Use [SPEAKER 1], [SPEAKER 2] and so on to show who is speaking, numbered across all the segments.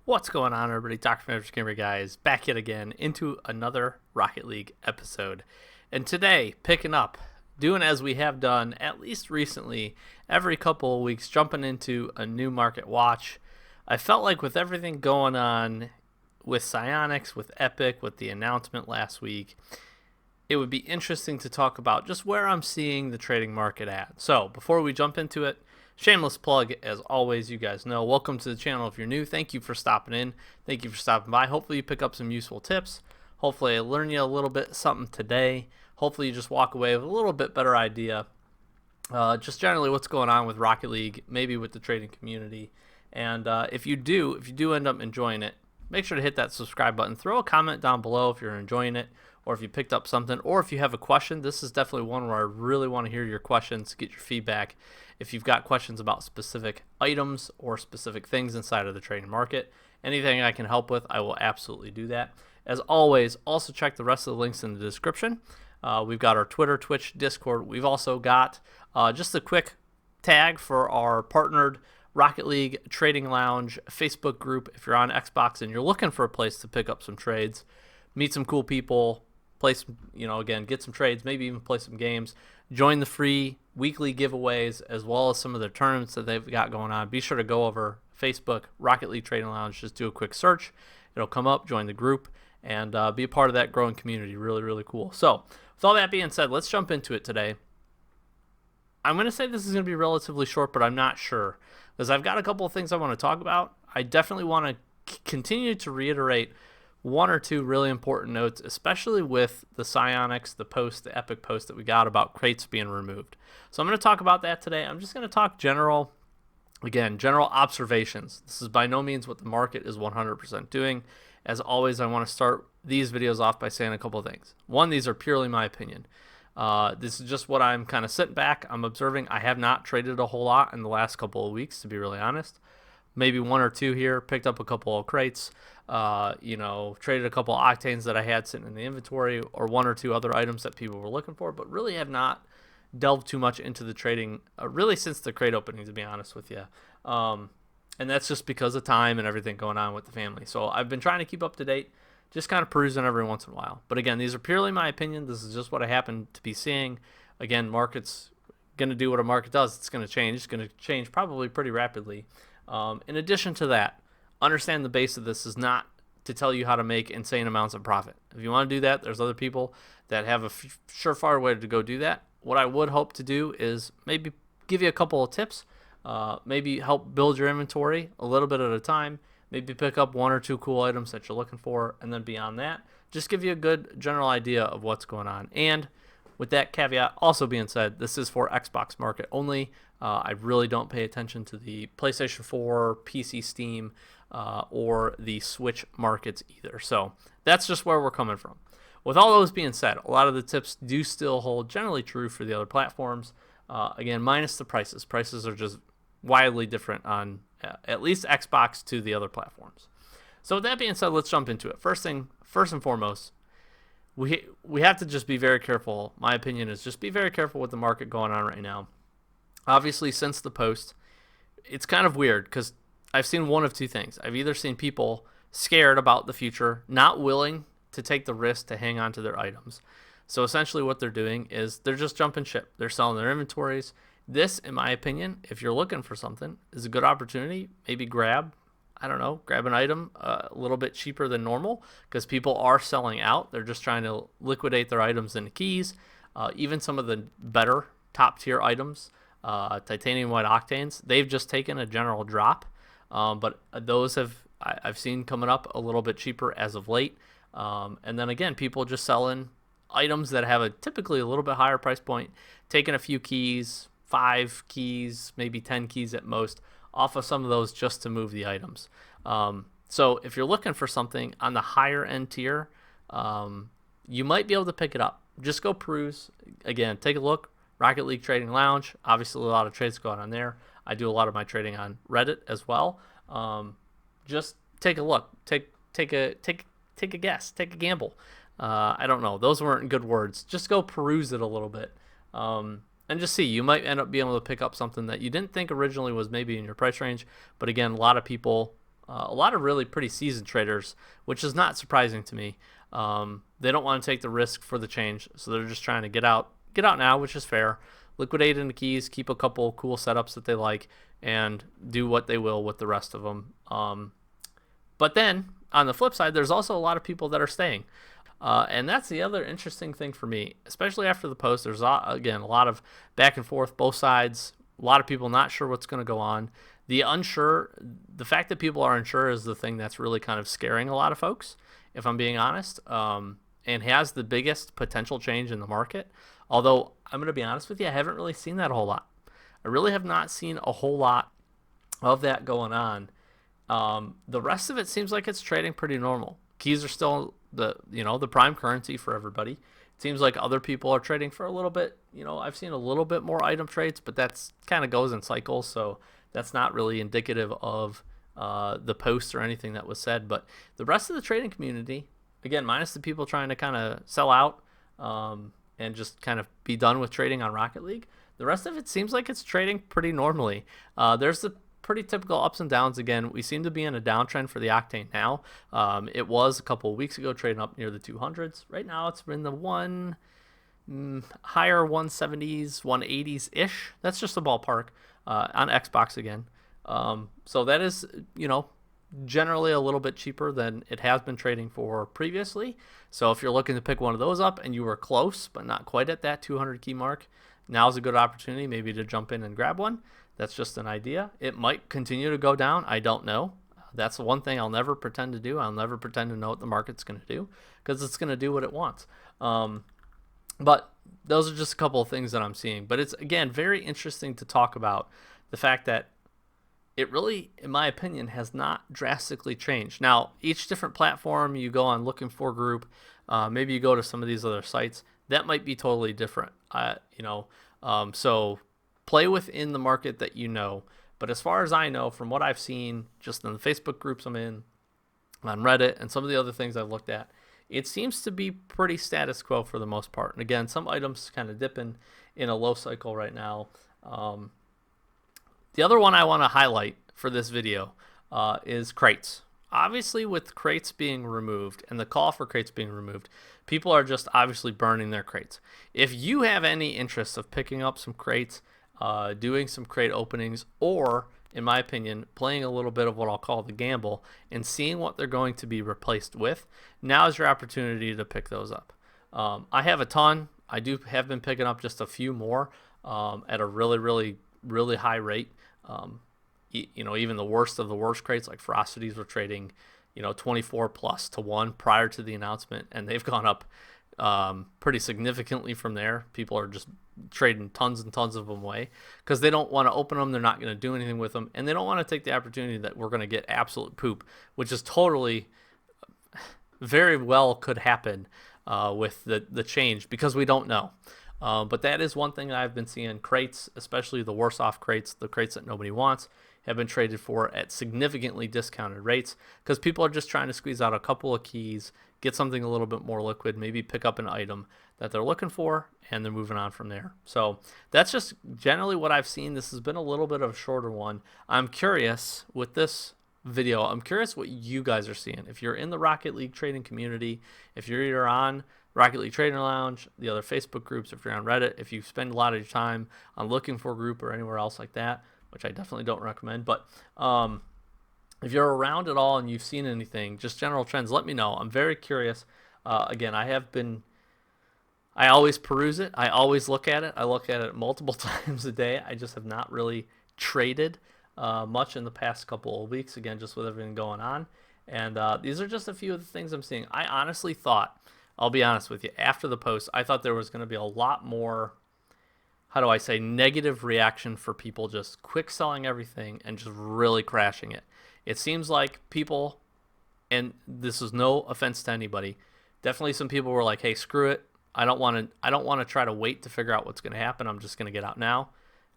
[SPEAKER 1] What's going on, everybody? Dr. Magic Gamer guys, back yet again into another Rocket League episode. And today, picking up, doing as we have done, at least recently, every couple of weeks, jumping into a new market watch. I felt like with everything going on with Psyonix, with Epic, with the announcement last week, it would be interesting to talk about just where I'm seeing the trading market at. So, before we jump into it, shameless plug, as always, you guys know. Welcome to the channel if you're new. Thank you for stopping in. Thank you for stopping by. Hopefully you pick up some useful tips. Hopefully I learn you a little bit something today. Hopefully you just walk away with a little bit better idea. Just generally what's going on with Rocket League, maybe with the trading community. And if you do end up enjoying it, make sure to hit that subscribe button. Throw a comment down below if you're enjoying it, or if you picked up something, or if you have a question. This is definitely one where I really want to hear your questions, get your feedback. If you've got questions about specific items or specific things inside of the trading market, anything I can help with, I will absolutely do that. As always, also check the rest of the links in the description. We've got our Twitter, Twitch, Discord. We've also got just a quick tag for our partnered Rocket League Trading Lounge Facebook group. If you're on Xbox and you're looking for a place to pick up some trades, meet some cool people, play some, again, get some trades, maybe even play some games, join the free weekly giveaways, as well as some of the tournaments that they've got going on. Be sure to go over Facebook, Rocket League Trading Lounge, just do a quick search. It'll come up, join the group, and be a part of that growing community. Really, really cool. So, with all that being said, let's jump into it today. I'm going to say this is going to be relatively short, but I'm not sure, because I've got a couple of things I want to talk about. I definitely want to continue to reiterate one or two really important notes, especially with the Psyonix, the Epic post that we got about crates being removed. So I'm going to talk about that today. I'm just going to talk general observations. This is by no means what the market is 100% doing. As always, I want to start these videos off by saying a couple of things. One, these are purely my opinion. This is just what I'm kind of sitting back, I'm observing. I have not traded a whole lot in the last couple of weeks, to be really honest. Maybe one or two here, picked up a couple of crates, traded a couple of octanes that I had sitting in the inventory, or one or two other items that people were looking for, but really have not delved too much into the trading, really since the crate opening, to be honest with you. And that's just because of time and everything going on with the family. So I've been trying to keep up to date, just kind of perusing every once in a while. But again, these are purely my opinion. This is just what I happen to be seeing. Again, market's going to do what a market does. It's going to change. It's going to change probably pretty rapidly. In addition to that, understand the base of this is not to tell you how to make insane amounts of profit. If you want to do that, there's other people that have a surefire way to go do that. What I would hope to do is maybe give you a couple of tips, maybe help build your inventory a little bit at a time, maybe pick up one or two cool items that you're looking for, and then beyond that, just give you a good general idea of what's going on. And with that caveat also being said, this is for Xbox market only. I really don't pay attention to the PlayStation 4, PC, Steam, or the Switch markets either. So that's just where we're coming from. With all those being said, a lot of the tips do still hold generally true for the other platforms. Again, minus the prices. Prices are just wildly different on at least Xbox to the other platforms. So with that being said, let's jump into it. First and foremost, we have to just be very careful. My opinion is just be very careful with the market going on right now. Obviously, since the post, it's kind of weird because I've seen one of two things. I've either seen people scared about the future, not willing to take the risk to hang on to their items. So essentially what they're doing is they're just jumping ship. They're selling their inventories. This, in my opinion, if you're looking for something, is a good opportunity. Maybe grab an item a little bit cheaper than normal because people are selling out. They're just trying to liquidate their items into keys. Even some of the better top tier items, titanium white octanes, they've just taken a general drop. But those I've seen coming up a little bit cheaper as of late. And then again, people just selling items that have typically a little bit higher price point, taking a few keys, 5 keys, maybe 10 keys at most, off of some of those just to move the items. So if you're looking for something on the higher end tier, you might be able to pick it up. Just go peruse. Again, take a look. Rocket League Trading Lounge. Obviously, a lot of trades going on there. I do a lot of my trading on Reddit as well. Just take a look. Take a guess. Take a gamble. I don't know. Those weren't good words. Just go peruse it a little bit. And just see. You might end up being able to pick up something that you didn't think originally was maybe in your price range. But again, a lot of people A lot of really pretty seasoned traders, which is not surprising to me. They don't want to take the risk for the change, so they're just trying to get out now, which is fair. Liquidate in the keys, keep a couple cool setups that they like, and do what they will with the rest of them. But then on the flip side, there's also a lot of people that are staying. And that's the other interesting thing for me, especially after the post. There's, again, a lot of back and forth, both sides, a lot of people not sure what's going to go on. The fact that people are unsure is the thing that's really kind of scaring a lot of folks, if I'm being honest, and has the biggest potential change in the market. Although, I'm going to be honest with you, I haven't really seen that a whole lot. I really have not seen a whole lot of that going on. The rest of it seems like it's trading pretty normal. Keys are still the prime currency for everybody. It seems like other people are trading for a little bit. I've seen a little bit more item trades, but that's kind of goes in cycles, so that's not really indicative of the post or anything that was said. But the rest of the trading community, again, minus the people trying to kind of sell out and just kind of be done with trading on Rocket League, the rest of it seems like it's trading pretty normally. There's the pretty typical ups and downs. Again, we seem to be in a downtrend for the Octane now. It was a couple of weeks ago trading up near the 200s. Right now it's in the higher 170s, 180s ish. That's just a ballpark on Xbox again. So that is, generally a little bit cheaper than it has been trading for previously. So if you're looking to pick one of those up and you were close but not quite at that 200 key mark, now's a good opportunity maybe to jump in and grab one. That's just an idea. It might continue to go down. I don't know. That's the one thing I'll never pretend to do. I'll never pretend to know what the market's going to do, because it's going to do what it wants. But those are just a couple of things that I'm seeing. But it's, again, very interesting to talk about the fact that it really, in my opinion, has not drastically changed. Now, each different platform you go on Looking For Group, maybe you go to some of these other sites, that might be totally different. So play within the market that you know. But as far as I know, from what I've seen just in the Facebook groups I'm in, on Reddit, and some of the other things I've looked at, it seems to be pretty status quo for the most part. And again, some items kind of dipping in a low cycle right now. The other one I want to highlight for this video is crates. Obviously, with crates being removed and the call for crates being removed, people are just obviously burning their crates. If you have any interest of picking up some crates, doing some crate openings, or, in my opinion, playing a little bit of what I'll call the gamble and seeing what they're going to be replaced with, now is your opportunity to pick those up. I have a ton. I have been picking up just a few more at a really, really, really high rate. Even the worst of the worst crates like Ferocities were trading, 24 plus to 1 prior to the announcement, and they've gone up pretty significantly from there. People are just trading tons and tons of them away because they don't want to open them. They're not going to do anything with them, and they don't want to take the opportunity that we're going to get absolute poop, which is totally very well could happen with the change, because we don't know. But that is one thing that I've been seeing. Crates, especially the worse off crates, the crates that nobody wants, have been traded for at significantly discounted rates because people are just trying to squeeze out a couple of keys, get something a little bit more liquid, maybe pick up an item that they're looking for, and they're moving on from there. So that's just generally what I've seen. This has been a little bit of a shorter one. I'm curious with this video, I'm curious what you guys are seeing. If you're in the Rocket League trading community, if you're either on Rocket League Trading Lounge, the other Facebook groups, if you're on Reddit, if you spend a lot of your time on Looking For Group or anywhere else like that, which I definitely don't recommend, but if you're around at all and you've seen anything, just general trends, let me know. I'm very curious. Again, I always peruse it. I always look at it. I look at it multiple times a day. I just have not really traded much in the past couple of weeks, again, just with everything going on. And these are just a few of the things I'm seeing. I honestly thought, I'll be honest with you, after the post, I thought there was going to be a lot more, negative reaction for people just quick selling everything and just really crashing it. It seems like people, and this is no offense to anybody, definitely some people were like, hey, screw it. I don't want to try to wait to figure out what's going to happen. I'm just going to get out now.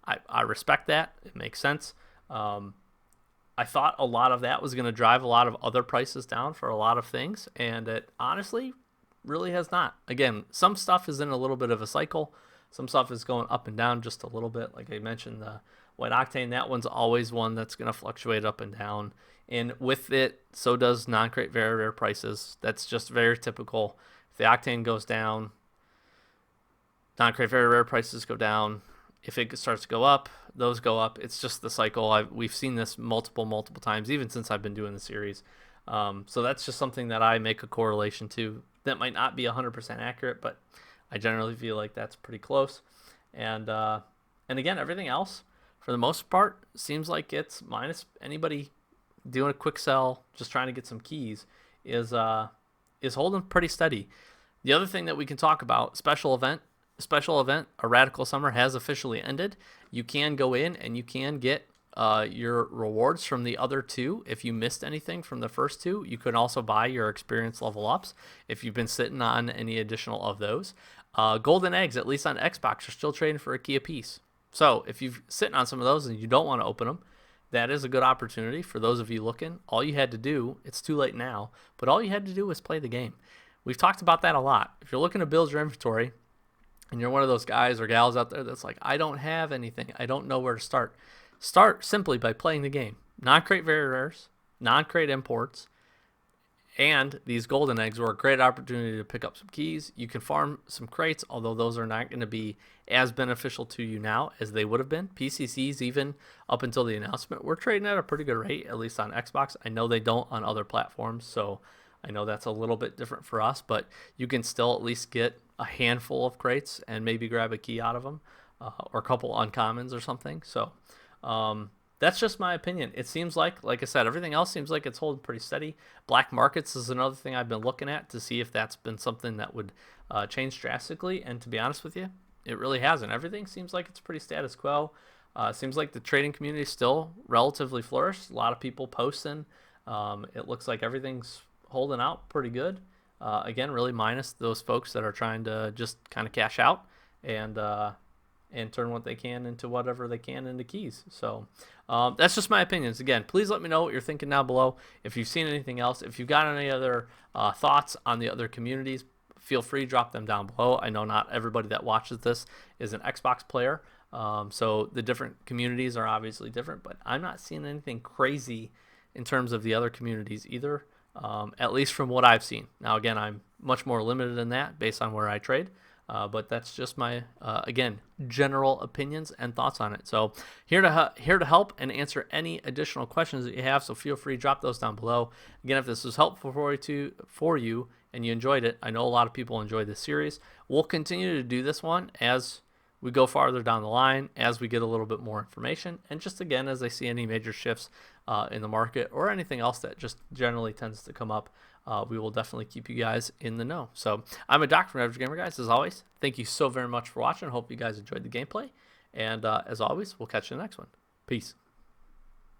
[SPEAKER 1] I respect that. It makes sense. I thought a lot of that was going to drive a lot of other prices down for a lot of things, and it honestly really has not. Again, some stuff is in a little bit of a cycle. Some stuff is going up and down just a little bit. Like I mentioned, the White Octane, that one's always one that's going to fluctuate up and down. And with it, so does non-crate very rare prices. That's just very typical. If the Octane goes down, non-crate very rare prices go down. If it starts to go up, those go up. It's just the cycle. We've seen this multiple times, even since I've been doing the series. So that's just something that I make a correlation to. That might not be 100% accurate, but I generally feel like that's pretty close. And again, everything else, for the most part, seems like it's minus anybody doing a quick sell, just trying to get some keys, is holding pretty steady. The other thing that we can talk about, special event, a Radical Summer has officially ended. You can go in and you can get your rewards from the other two. If you missed anything from the first two, you can also buy your experience level ups if you've been sitting on any additional of those. Golden eggs, at least on Xbox, are still trading for a key apiece. So if you're sitting on some of those and you don't want to open them, that is a good opportunity for those of you looking. All you had to do, it's too late now, but all you had to do was play the game. We've talked about that a lot. If you're looking to build your inventory and you're one of those guys or gals out there that's like, I don't have anything, I don't know where to start. Start simply by playing the game. Non-crate very rares, non-crate imports, and these golden eggs were a great opportunity to pick up some keys. You can farm some crates, although those are not going to be as beneficial to you now as they would have been. PCCs, even up until the announcement, we're trading at a pretty good rate, at least on Xbox. I know they don't on other platforms, so I know that's a little bit different for us, but you can still at least get a handful of crates and maybe grab a key out of them, or a couple uncommons or something. So that's just my opinion. It seems like I said, everything else seems like it's holding pretty steady. Black markets is another thing I've been looking at to see if that's been something that would change drastically. And to be honest with you, it really hasn't. Everything seems like it's pretty status quo. Seems like the trading community is still relatively flourished. A lot of people posting. It looks like everything's holding out pretty good. Again, really minus those folks that are trying to just kind of cash out and turn what they can into whatever they can into keys. So that's just my opinions. Again, please let me know what you're thinking down below. If you've seen anything else, if you've got any other thoughts on the other communities, feel free to drop them down below. I know not everybody that watches this is an Xbox player, so the different communities are obviously different, but I'm not seeing anything crazy in terms of the other communities either, at least from what I've seen. Now, again, I'm much more limited than that based on where I trade. But that's just my, again, general opinions and thoughts on it. So here to help and answer any additional questions that you have. So feel free to drop those down below. Again, if this was helpful for you and you enjoyed it, I know a lot of people enjoy this series. We'll continue to do this one as we go farther down the line, as we get a little bit more information, and just again, as I see any major shifts in the market or anything else that just generally tends to come up, we will definitely keep you guys in the know. So I'm a Doc from Average Gamer, guys. As always, thank you so very much for watching. Hope you guys enjoyed the gameplay. And as always, we'll catch you in the next one. Peace.